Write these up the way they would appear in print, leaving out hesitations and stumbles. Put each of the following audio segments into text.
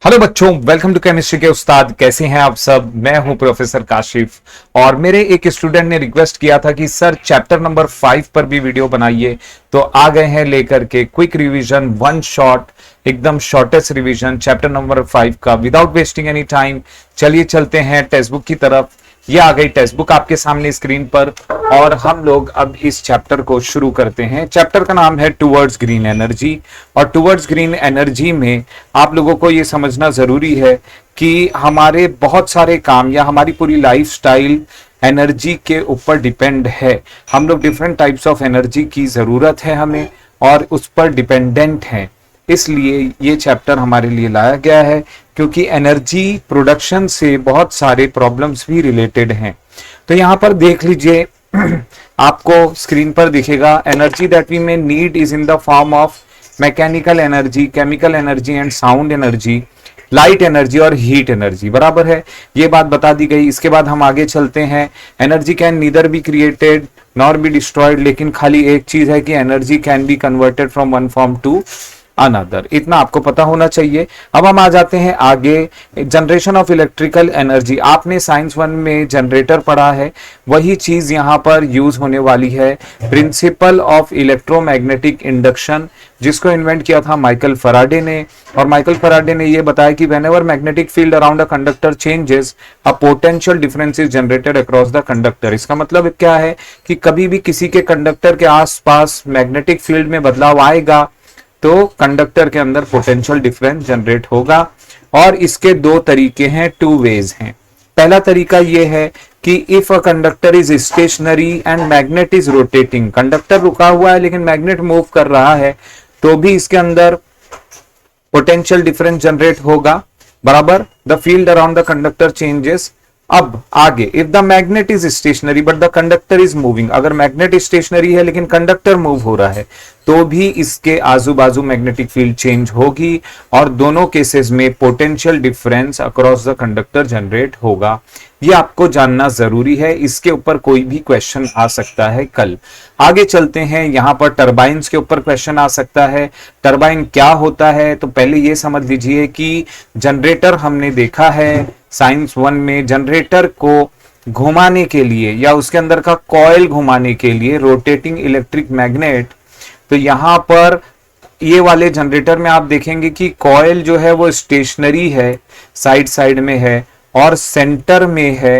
Hello बच्चों, welcome to chemistry के उस्ताद। कैसे हैं आप सब? मैं हूं प्रोफेसर काशिफ। और मेरे एक स्टूडेंट ने रिक्वेस्ट किया था कि सर चैप्टर नंबर 5 पर भी वीडियो बनाइए, तो आ गए हैं लेकर के क्विक रिवीजन, वन शॉट, एकदम शॉर्टेस्ट रिवीजन चैप्टर नंबर 5 का, विदाउट वेस्टिंग एनी टाइम। चलिए चलते हैं टेक्स्ट बुक की तरफ। ये आ गई टेक्स्ट बुक आपके सामने स्क्रीन पर, और हम लोग अब इस चैप्टर को शुरू करते हैं। चैप्टर का नाम है टुवर्ड्स ग्रीन एनर्जी। और टुवर्ड्स ग्रीन एनर्जी में आप लोगों को ये समझना जरूरी है कि हमारे बहुत सारे काम या हमारी पूरी लाइफस्टाइल एनर्जी के ऊपर डिपेंड है। हम लोग डिफरेंट टाइप्स ऑफ एनर्जी की जरूरत है हमें, और उस पर डिपेंडेंट हैं। इसलिए ये चैप्टर हमारे लिए लाया गया है, क्योंकि एनर्जी प्रोडक्शन से बहुत सारे प्रॉब्लम्स भी रिलेटेड हैं। तो यहां पर देख लीजिए, आपको स्क्रीन पर दिखेगा, energy that we may need is in the form of mechanical energy, chemical energy and sound energy, light energy और हीट एनर्जी। बराबर है, ये बात बता दी गई। इसके बाद हम आगे चलते हैं। Energy can neither be created nor be destroyed, लेकिन खाली एक चीज है कि energy can be converted from one form to another. इतना आपको पता होना चाहिए। अब हम आ जाते हैं आगे, जनरेशन ऑफ इलेक्ट्रिकल एनर्जी। आपने साइंस 1 में जनरेटर पढ़ा है, वही चीज यहां पर यूज होने वाली है। प्रिंसिपल ऑफ इलेक्ट्रोमैग्नेटिक इंडक्शन, जिसको इन्वेंट किया था माइकल फैराडे ने। और माइकल फैराडे ने यह बताया कि whenever magnetic field around a conductor changes, a potential difference is generated across the conductor. इसका मतलब क्या है कि कभी भी किसी के कंडक्टर के आसपास मैग्नेटिक फील्ड में बदलाव आएगा तो कंडक्टर के अंदर पोटेंशियल डिफरेंस जनरेट होगा। और इसके दो तरीके हैं, टू वेज हैं। पहला तरीका यह है कि if a conductor is stationary and magnet is rotating, conductor रुका हुआ है लेकिन मैग्नेट मूव कर रहा है, तो भी इसके अंदर पोटेंशियल डिफरेंस जनरेट होगा। बराबर, the field around the conductor changes. अब आगे, if the magnet is stationary but the conductor is moving, अगर मैग्नेट स्टेशनरी है लेकिन कंडक्टर मूव हो रहा है, तो भी इसके आजू बाजू मैग्नेटिक फील्ड चेंज होगी, और दोनों केसेस में potential difference across the conductor generate होगा। ये आपको जानना जरूरी है, इसके ऊपर कोई भी क्वेश्चन आ सकता है कल। आगे चलते हैं, यहां पर टरबाइन्स के ऊपर क्वेश्चन आ सकता है। टरबाइन क्या होता है, तो पहले ये समझ लीजिए कि जनरेटर हमने देखा है साइंस 1 में। जनरेटर को घुमाने के लिए या उसके अंदर का कॉइल घुमाने के लिए रोटेटिंग इलेक्ट्रिक मैग्नेट, तो यहां पर ये वाले जनरेटर में आप देखेंगे कि कॉइल जो है वो स्टेशनरी है, साइड साइड में है, और सेंटर में है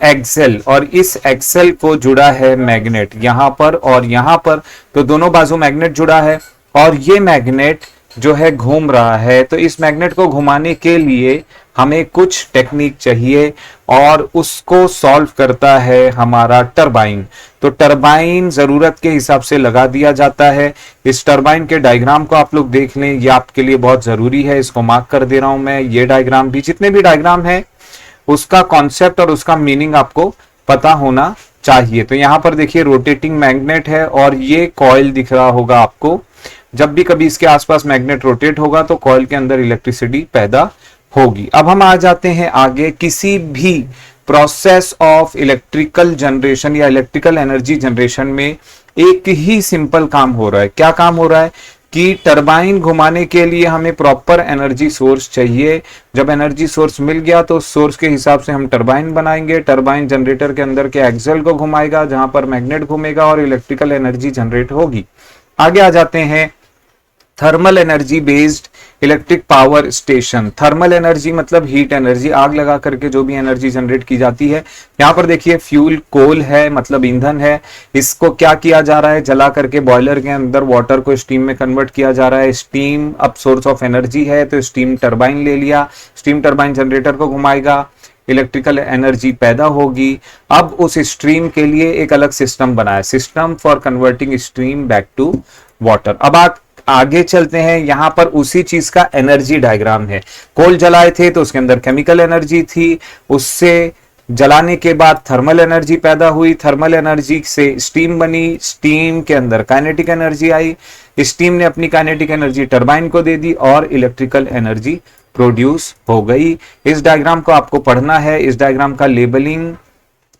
एक्सेल, और इस एक्सेल को जुड़ा है मैग्नेट यहां पर और यहां पर, तो दोनों बाजू मैग्नेट जुड़ा है। और ये मैग्नेट जो है घूम रहा है, तो इस मैग्नेट को घुमाने के लिए हमें कुछ टेक्निक चाहिए, और उसको सॉल्व करता है हमारा टरबाइन। तो टरबाइन जरूरत के हिसाब से लगा दिया जाता है। इस टरबाइन के डायग्राम को आप लोग देख लें, ये आपके लिए बहुत जरूरी है, इसको मार्क कर दे रहा हूं मैं। ये डायग्राम भी, जितने भी डायग्राम है उसका कॉन्सेप्ट और उसका मीनिंग आपको पता होना चाहिए। तो यहां पर देखिए रोटेटिंग मैग्नेट है, और ये कॉइल दिख रहा होगा आपको। जब भी कभी इसके आसपास मैग्नेट रोटेट होगा तो कॉइल के अंदर इलेक्ट्रिसिटी पैदा होगी। अब हम आ जाते हैं आगे, किसी भी प्रोसेस ऑफ इलेक्ट्रिकल जनरेशन या इलेक्ट्रिकल एनर्जी जनरेशन में एक ही सिंपल काम हो रहा है। क्या काम हो रहा है कि टरबाइन घुमाने के लिए हमें प्रॉपर एनर्जी सोर्स चाहिए। जब एनर्जी सोर्स मिल गया तो सोर्स के हिसाब से हम टरबाइन बनाएंगे। टरबाइन जनरेटर के अंदर के एक्सेल को घुमाएगा, जहां पर मैग्नेट घूमेगा, और इलेक्ट्रिकल एनर्जी जनरेट होगी। आगे आ जाते हैं, thermal energy based electric power station. Thermal energy मतलब हीट एनर्जी, आग लगा करके जो भी एनर्जी जनरेट की जाती है। यहाँ पर देखिए फ्यूल कोल है, मतलब ईंधन है। इसको क्या किया जा रहा है, जला करके बॉयलर के अंदर वाटर को स्टीम में कन्वर्ट किया जा रहा है। स्टीम अब सोर्स ऑफ एनर्जी है, तो स्टीम टरबाइन ले लिया, स्टीम टरबाइन जनरेटर को घुमाएगा, इलेक्ट्रिकल एनर्जी पैदा होगी। अब उस स्ट्रीम के लिए एक अलग सिस्टम बनाया, system for converting stream back to water. अब आप आगे चलते हैं, यहां पर उसी चीज का एनर्जी डायग्राम है। कोल जलाए थे तो उसके अंदर केमिकल एनर्जी थी, उससे जलाने के बाद थर्मल एनर्जी पैदा हुई, थर्मल एनर्जी से स्टीम बनी, स्टीम के अंदर काइनेटिक एनर्जी आई, स्टीम ने अपनी काइनेटिक एनर्जी टरबाइन को दे दी, और इलेक्ट्रिकल एनर्जी प्रोड्यूस हो गई। इस डायग्राम को आपको पढ़ना है, इस डायग्राम का लेबलिंग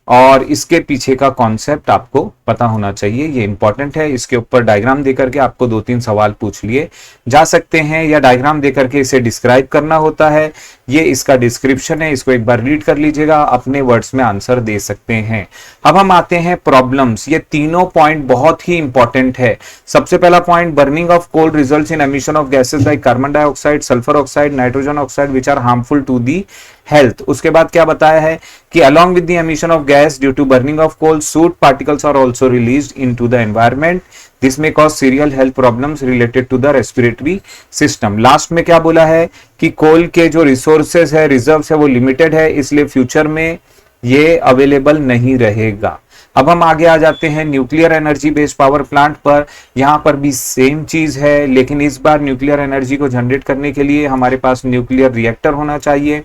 और इसके पीछे का कॉन्सेप्ट आपको पता होना चाहिए, ये इंपॉर्टेंट है। इसके ऊपर डायग्राम देकर के आपको 2-3 सवाल पूछ लिए जा सकते हैं, या डायग्राम देकर के इसे डिस्क्राइब करना होता है। ये इसका डिस्क्रिप्शन है, इसको एक बार रीड कर लीजिएगा, अपने वर्ड्स में आंसर दे सकते हैं। अब हम आते हैं प्रॉब्लम्स। ये तीनों पॉइंट बहुत ही इंपॉर्टेंट है। सबसे पहला point, burning of coal results in emission of gases like carbon dioxide, sulphur oxide, nitrogen oxide which are harmful to the health. उसके बाद क्या बताया है कि along with the emission of gas due to burning of coal, soot particles are also released into the environment. This may cause serious health problems related to the respiratory system. Last में क्या बोला है कि कोल के जो resources है, reserves है, वो लिमिटेड है, इसलिए फ्यूचर में ये अवेलेबल नहीं रहेगा। अब हम आगे आ जाते हैं nuclear energy based power plant पर। यहां पर भी सेम चीज है, लेकिन इस बार न्यूक्लियर एनर्जी को जनरेट करने के लिए हमारे पास न्यूक्लियर रिएक्टर होना चाहिए।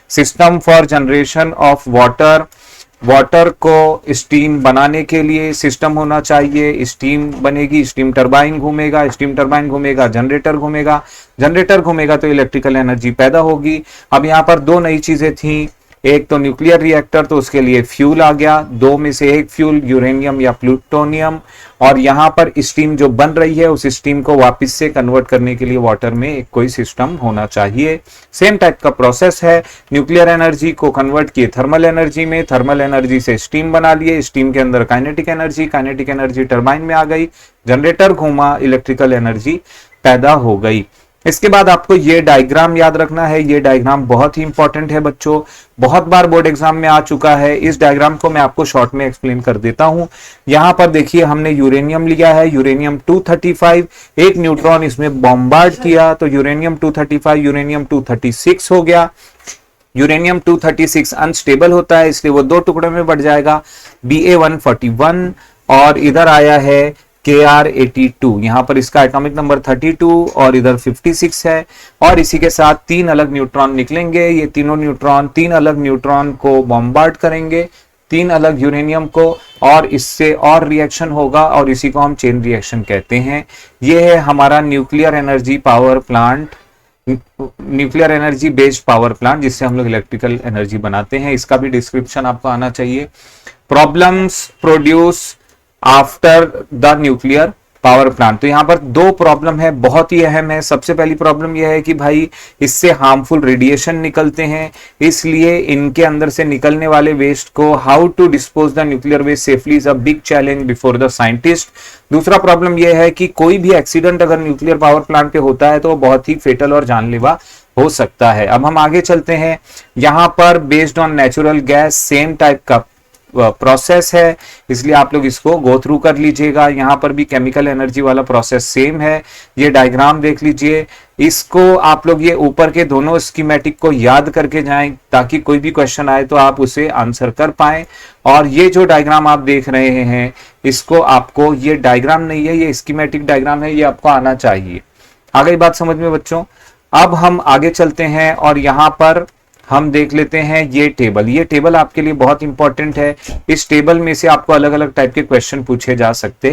System for generation of water, water को स्टीम बनाने के लिए सिस्टम होना चाहिए। स्टीम बनेगी, स्टीम टरबाइन घूमेगा, स्टीम टरबाइन घूमेगा, जनरेटर घूमेगा, जनरेटर घूमेगा तो इलेक्ट्रिकल एनर्जी पैदा होगी। अब यहाँ पर दो नई चीजें थी, एक तो न्यूक्लियर रिएक्टर, तो उसके लिए फ्यूल आ गया, दो में से एक फ्यूल यूरेनियम या प्लूटोनियम, और यहाँ पर स्टीम जो बन रही है उस स्टीम को वापस से कन्वर्ट करने के लिए वाटर में एक कोई सिस्टम होना चाहिए। सेम टाइप का प्रोसेस है, न्यूक्लियर एनर्जी को कन्वर्ट किए थर्मल एनर्जी में, थर्मल एनर्जी से स्टीम बना लिए, स्टीम के अंदर kinetic energy, kinetic energy turbine में आ गई, जनरेटर घूमा, इलेक्ट्रिकल एनर्जी पैदा हो गई। इसके बाद आपको ये डायग्राम याद रखना है, ये डायग्राम बहुत ही इंपॉर्टेंट है बच्चों, बहुत बार बोर्ड एग्जाम में आ चुका है। इस डायग्राम को मैं आपको शॉर्ट में एक्सप्लेन कर देता हूं। यहां पर देखिए हमने यूरेनियम लिया है, यूरेनियम 235, एक न्यूट्रॉन इसमें बॉम्बार्ड किया तो यूरेनियम 235 यूरेनियम 236 हो गया। यूरेनियम 236 अनस्टेबल होता है, इसलिए वो दो टुकड़े में बढ़ जाएगा, Ba141, और इधर आया है Kr82, यहां पर इसका एटॉमिक नंबर 32 और इधर 56 है, और इसी के साथ तीन अलग न्यूट्रॉन निकलेंगे। ये तीनों न्यूट्रॉन तीन अलग न्यूट्रॉन को बॉम्बार्ड करेंगे, तीन अलग यूरेनियम को, और इससे और रिएक्शन होगा, और इसी को हम चेन रिएक्शन कहते हैं। ये है हमारा nuclear energy power plant, nuclear energy based power plant, जिससे हम लोग इलेक्ट्रिकल एनर्जी बनाते हैं। इसका भी डिस्क्रिप्शन आपको आना चाहिए। Problems produce after the nuclear power plant, तो यहां पर दो प्रॉब्लम है, बहुत ही अहम है। सबसे पहली प्रॉब्लम यह है कि भाई इससे हार्मफुल रेडिएशन निकलते हैं, इसलिए इनके अंदर से निकलने वाले वेस्ट को how to dispose the nuclear waste safely is a big challenge before the scientist. दूसरा प्रॉब्लम यह है कि कोई भी एक्सीडेंट अगर न्यूक्लियर पावर प्लांट पे होता है तो वो बहुत ही फेटल और जानलेवा हो सकता है। अब हम आगे चलते हैं, यहां पर based on natural gas same type का प्रोसेस है, इसलिए आप लोग इसको गो थ्रू कर लीजिएगा। यहां पर भी केमिकल एनर्जी वाला प्रोसेस सेम है। ये डायग्राम देख लीजिए, इसको आप लोग ये ऊपर के दोनों स्कीमेटिक को याद करके जाएं ताकि कोई भी क्वेश्चन आए तो आप उसे आंसर कर पाएं। और ये जो डायग्राम आप देख रहे हैं इसको आपको, ये डायग्राम नहीं है, ये स्कीमेटिक डायग्राम है, ये आपको आना चाहिए। आ गई बात समझ में बच्चों? अब हम आगे चलते हैं और यहां पर हम देख लेते हैं ये टेबल। ये टेबल आपके लिए बहुत इंपॉर्टेंट है, इस टेबल में से आपको अलग अलग टाइप के क्वेश्चन पूछे जा सकते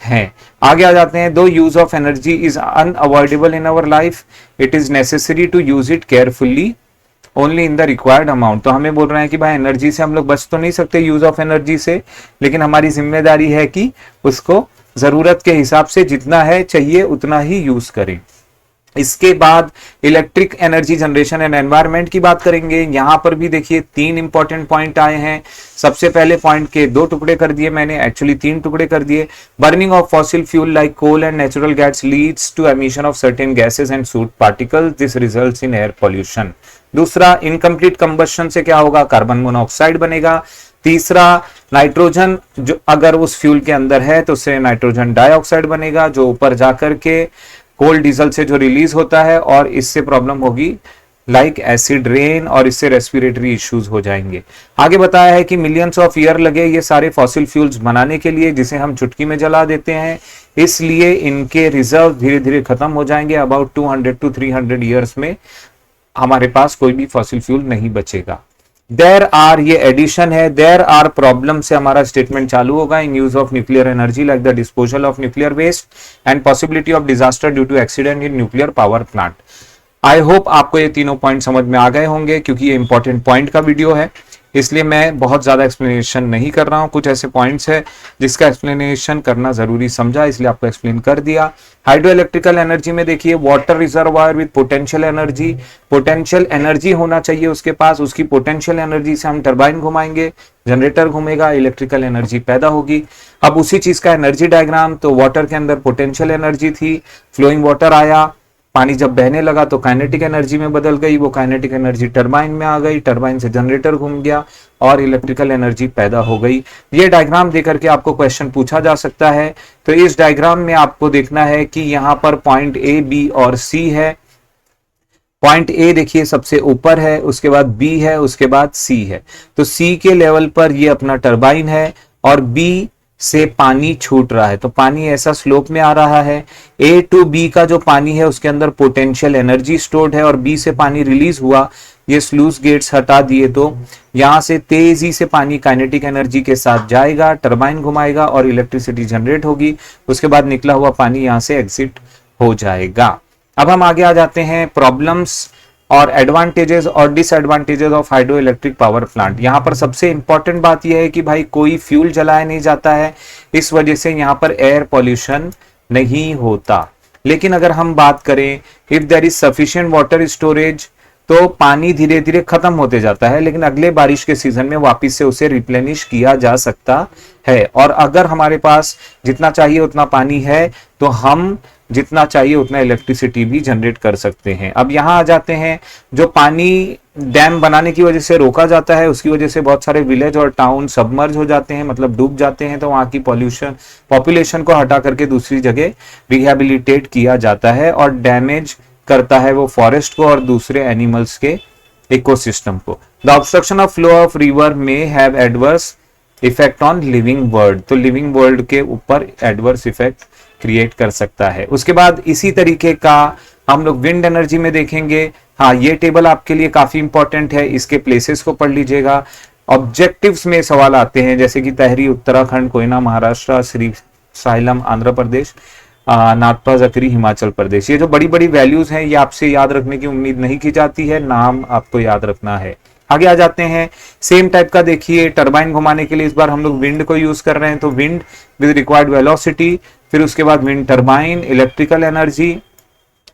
हैं। आगे आ जाते हैं, दो use of energy is unavoidable in our life, it is necessary to use it carefully only in the required amount. तो हमें बोल रहे हैं कि भाई एनर्जी से हम लोग बच तो नहीं सकते, यूज ऑफ एनर्जी से, लेकिन हमारी जिम्मेदारी है कि उसको जरूरत के हिसाब से जितना है चाहिए उतना ही यूज करें। इसके बाद electric energy generation and environment की बात करेंगे। यहां पर भी देखिए तीन इंपॉर्टेंट पॉइंट आए हैं। सबसे पहले पॉइंट के दो टुकड़े कर दिए मैंने, एक्चुअली तीन टुकड़े कर दिए। Burning of fossil fuel like coal and natural gas leads to emission of certain gases and soot particles, this results in air pollution. दूसरा, इनकम्प्लीट कंबशन से क्या होगा, कार्बन मोनोऑक्साइड बनेगा। तीसरा, नाइट्रोजन जो अगर उस फ्यूल के अंदर है तो उससे नाइट्रोजन डाइऑक्साइड बनेगा, जो ऊपर जाकर के कोल डीजल से जो रिलीज होता है, और इससे प्रॉब्लम होगी लाइक एसिड रेन, और इससे रेस्पिरेटरी इश्यूज हो जाएंगे। आगे बताया है कि मिलियंस ऑफ ईयर लगे ये सारे फॉसिल फ्यूल्स बनाने के लिए, जिसे हम चुटकी में जला देते हैं, इसलिए इनके रिजर्व धीरे धीरे खत्म हो जाएंगे। अबाउट 200 to 300 ईयर्स में हमारे पास कोई भी फॉसिल फ्यूल नहीं बचेगा। देयर आर, ये एडिशन है, देयर आर प्रॉब्लम से हमारा स्टेटमेंट चालू होगा in use of nuclear energy like the disposal of nuclear waste and possibility of disaster due to accident in nuclear power plant. I hope आपको ये तीनों point समझ में आ गए होंगे, क्योंकि ये इंपॉर्टेंट पॉइंट का वीडियो है। इसलिए मैं बहुत ज्यादा एक्सप्लेनेशन नहीं कर रहा हूं। कुछ ऐसे पॉइंट्स है जिसका एक्सप्लेनेशन करना जरूरी समझा, इसलिए आपको एक्सप्लेन कर दिया। हाइड्रो इलेक्ट्रिकल एनर्जी में देखिए water reservoir with potential energy, potential energy होना चाहिए उसके पास, उसकी पोटेंशियल एनर्जी से हम टरबाइन घुमाएंगे, जनरेटर घूमेगा, इलेक्ट्रिकल एनर्जी पैदा होगी। अब उसी चीज का एनर्जी डायग्राम, तो वाटर के अंदर पोटेंशियल एनर्जी थी, फ्लोइंग वाटर आया, पानी जब बहने लगा तो काइनेटिक एनर्जी में बदल गई, वो काइनेटिक एनर्जी टरबाइन में आ गई, टरबाइन से जनरेटर घूम गया और इलेक्ट्रिकल एनर्जी पैदा हो गई। ये डायग्राम देकर के आपको क्वेश्चन पूछा जा सकता है। तो इस डायग्राम में आपको देखना है कि यहाँ पर पॉइंट ए, बी और सी है। पॉइंट ए देखिए सबसे ऊपर है, उसके बाद बी है, उसके बाद सी है। तो सी के लेवल पर ये अपना टरबाइन है और बी से पानी छूट रहा है, तो पानी ऐसा स्लोप में आ रहा है। ए टू बी का जो पानी है उसके अंदर पोटेंशियल एनर्जी स्टोर्ड है और बी से पानी रिलीज हुआ, ये स्लूस गेट्स हटा दिए तो यहां से तेजी से पानी काइनेटिक एनर्जी के साथ जाएगा, टरबाइन घुमाएगा और इलेक्ट्रिसिटी जनरेट होगी। उसके बाद निकला हुआ पानी यहां से एग्जिट हो जाएगा। अब हम आगे आ जाते हैं प्रॉब्लम्स और एडवांटेजेस और disadvantages of hydro electric power plant. यहां पर सबसे इंपॉर्टेंट बात यह है कि भाई कोई फ्यूल जलाया नहीं जाता है, इस वजह से यहां पर एयर पॉल्यूशन नहीं होता। लेकिन अगर हम बात करें if there is sufficient water storage, तो पानी धीरे धीरे खत्म होते जाता है, लेकिन अगले बारिश के सीजन में वापस से उसे रिप्लेनिश किया जा सकता है। और अगर हमारे पास जितना चाहिए उतना पानी है तो हम जितना चाहिए उतना इलेक्ट्रिसिटी भी जनरेट कर सकते हैं। अब यहाँ आ जाते हैं, जो पानी डैम बनाने की वजह से रोका जाता है उसकी वजह से बहुत सारे विलेज और टाउन सबमर्ज हो जाते हैं, मतलब डूब जाते हैं, तो वहाँ की पॉपुलेशन को हटा करके दूसरी जगह रिहेबिलिटेट किया जाता है और डैमेज करता है वो फॉरेस्ट को और दूसरे एनिमल्स के इकोसिस्टम को। The obstruction of flow of river में have adverse effect on living world, तो लिविंग वर्ल्ड के ऊपर एडवर्स इफेक्ट क्रिएट कर सकता है। उसके बाद इसी तरीके का हम लोग विंड एनर्जी में देखेंगे। हाँ, ये टेबल आपके लिए काफी इंपॉर्टेंट है, इसके प्लेसेस को पढ़ लीजिएगा। ऑब्जेक्टिव्स में सवाल आते हैं जैसे कि तहरी उत्तराखंड, कोयना महाराष्ट्र, श्री साइलम आंध्र प्रदेश, नाथपा जकरी हिमाचल प्रदेश। ये जो बड़ी बड़ी वैल्यूज हैं ये आपसे याद रखने की उम्मीद नहीं की जाती है, नाम आपको याद रखना है। आगे आ जाते हैं, सेम टाइप का देखिए, टरबाइन घुमाने के लिए इस बार हम लोग विंड को यूज कर रहे हैं, तो विंड विद रिक्वायर्ड वेलोसिटी, फिर उसके बाद wind turbine, electrical energy,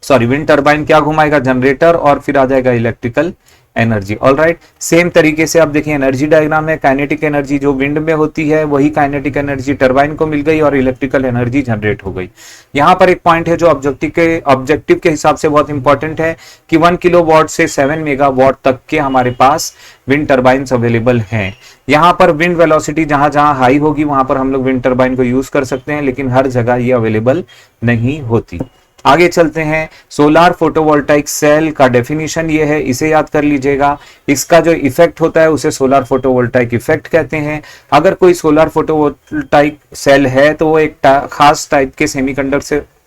sorry wind turbine क्या घुमाएगा, जनरेटर, और फिर आ जाएगा इलेक्ट्रिकल एनर्जी। ऑलराइट, सेम तरीके से आप देखिए एनर्जी डायग्राम में काइनेटिक एनर्जी जो विंड में होती है वही काइनेटिक एनर्जी टरबाइन को मिल गई और इलेक्ट्रिकल एनर्जी जनरेट हो गई। यहाँ पर एक पॉइंट है जो ऑब्जेक्टिव के हिसाब से बहुत इंपॉर्टेंट है कि 1 किलोवाट से 7 मेगावाट तक के हमारे पास विंड टरबाइंस अवेलेबल हैं। यहाँ पर विंड वेलोसिटी जहां जहां हाई होगी वहां पर हम लोग विंड टरबाइन को यूज कर सकते हैं, लेकिन हर जगह ये अवेलेबल नहीं होती। आगे चलते हैं, सोलार फोटोवोल्टाइक सेल का डेफिनेशन ये है, इसे याद कर लीजिएगा। इसका जो इफेक्ट होता है उसे सोलार फोटोवोल्टाइक इफेक्ट कहते हैं। अगर कोई सोलार फोटोवोल्टाइक सेल है तो वो एक खास टाइप के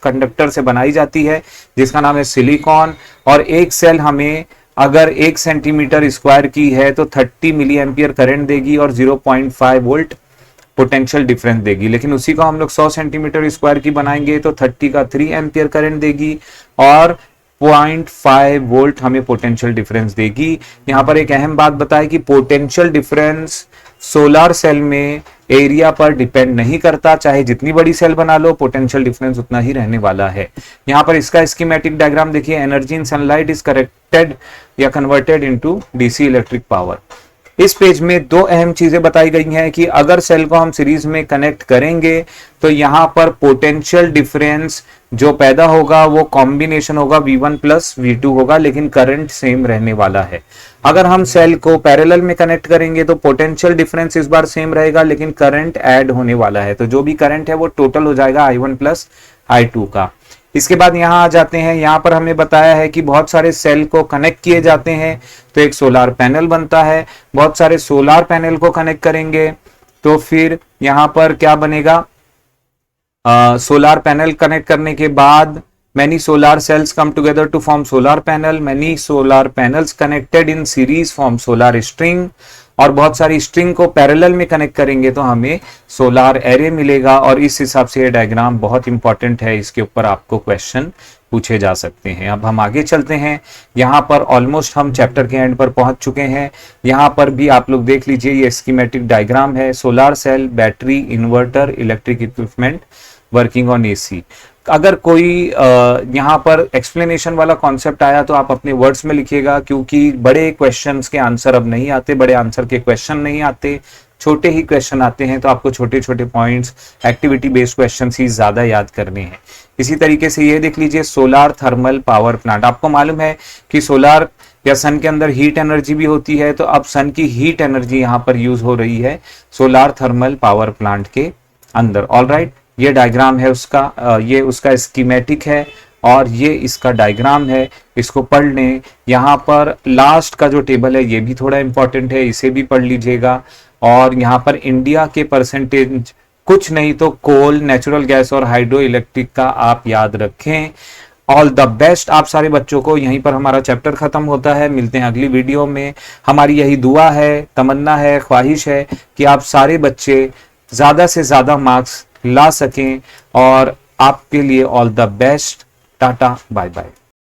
कंडक्टर से बनाई जाती है जिसका नाम है सिलिकॉन, और एक सेल हमें अगर 1 सेंटीमीटर स्क्वायर की है तो 30 मिली एम्पियर करंट देगी और 0.5 वोल्ट पोटेंशियल डिफरेंस देगी। लेकिन उसी को हम लोग 100 सेंटीमीटर स्क्वायर की बनाएंगे तो 30 का 3 एम्पियर करंट देगी और 0.5 वोल्ट हमें पोटेंशियल डिफरेंस देगी। यहाँ पर एक अहम बात बताए कि पोटेंशियल डिफरेंस सोलर सेल में एरिया पर डिपेंड नहीं करता, चाहे जितनी बड़ी सेल बना लो पोटेंशियल डिफरेंस उतना ही रहने वाला है। यहाँ पर इसका स्कीमेटिक डायग्राम देखिए, energy in sunlight is corrected या converted into DC electric power. इस पेज में 2 अहम चीजें बताई गई हैं कि अगर सेल को हम सीरीज में कनेक्ट करेंगे तो यहाँ पर पोटेंशियल डिफरेंस जो पैदा होगा वो कॉम्बिनेशन होगा V1 प्लस V2 होगा, लेकिन करंट सेम रहने वाला है। अगर हम सेल को पैरेलल में कनेक्ट करेंगे तो पोटेंशियल डिफरेंस इस बार सेम रहेगा लेकिन करंट ऐड होने वाला है, तो जो भी करंट है वो टोटल हो जाएगा I1 प्लस I2 का। इसके बाद यहां आ जाते हैं, यहां पर हमें बताया है कि बहुत सारे सेल को कनेक्ट किए जाते हैं तो एक सोलार पैनल बनता है। बहुत सारे सोलार पैनल को कनेक्ट करेंगे तो फिर यहां पर क्या बनेगा, सोलार पैनल कनेक्ट करने के बाद many solar cells come together to form solar panel, many solar panels connected in series form solar string, और बहुत सारी स्ट्रिंग को पैरेलल में कनेक्ट करेंगे तो हमें सोलार एरे मिलेगा। और इस हिसाब से ये डायग्राम बहुत इंपॉर्टेंट है, इसके ऊपर आपको क्वेश्चन पूछे जा सकते हैं। अब हम आगे चलते हैं, यहाँ पर ऑलमोस्ट हम चैप्टर के एंड पर पहुंच चुके हैं। यहाँ पर भी आप लोग देख लीजिए, ये स्कीमेटिक डायग्राम है, solar cell, battery, inverter, electric equipment, working on AC. अगर कोई यहाँ पर एक्सप्लेनेशन वाला कॉन्सेप्ट आया तो आप अपने वर्ड्स में लिखिएगा, क्योंकि बड़े क्वेश्चंस के आंसर अब नहीं आते, बड़े आंसर के क्वेश्चन नहीं आते, छोटे ही क्वेश्चन आते हैं। तो आपको छोटे छोटे पॉइंट्स, एक्टिविटी बेस्ड क्वेश्चन ही ज्यादा याद करने हैं। इसी तरीके से ये देख लीजिए, सोलार थर्मल पावर प्लांट। आपको मालूम है कि सोलार या सन के अंदर हीट एनर्जी भी होती है, तो अब सन की हीट एनर्जी यहाँ पर यूज हो रही है सोलार थर्मल पावर प्लांट के अंदर। ऑलराइट, ये डायग्राम है उसका, ये उसका स्कीमेटिक है और ये इसका डायग्राम है, इसको पढ़ लें। यहाँ पर लास्ट का जो टेबल है ये भी थोड़ा इंपॉर्टेंट है, इसे भी पढ़ लीजिएगा। और यहाँ पर इंडिया के परसेंटेज कुछ नहीं तो कोल, नेचुरल गैस और हाइड्रो इलेक्ट्रिक का आप याद रखें। ऑल द बेस्ट आप सारे बच्चों को। यहीं पर हमारा चैप्टर खत्म होता है, मिलते हैं अगली वीडियो में। हमारी यही दुआ है, तमन्ना है, ख्वाहिश है कि आप सारे बच्चे ज्यादा से ज्यादा मार्क्स ला सकें। और आपके लिए all the best. Tata, bye bye.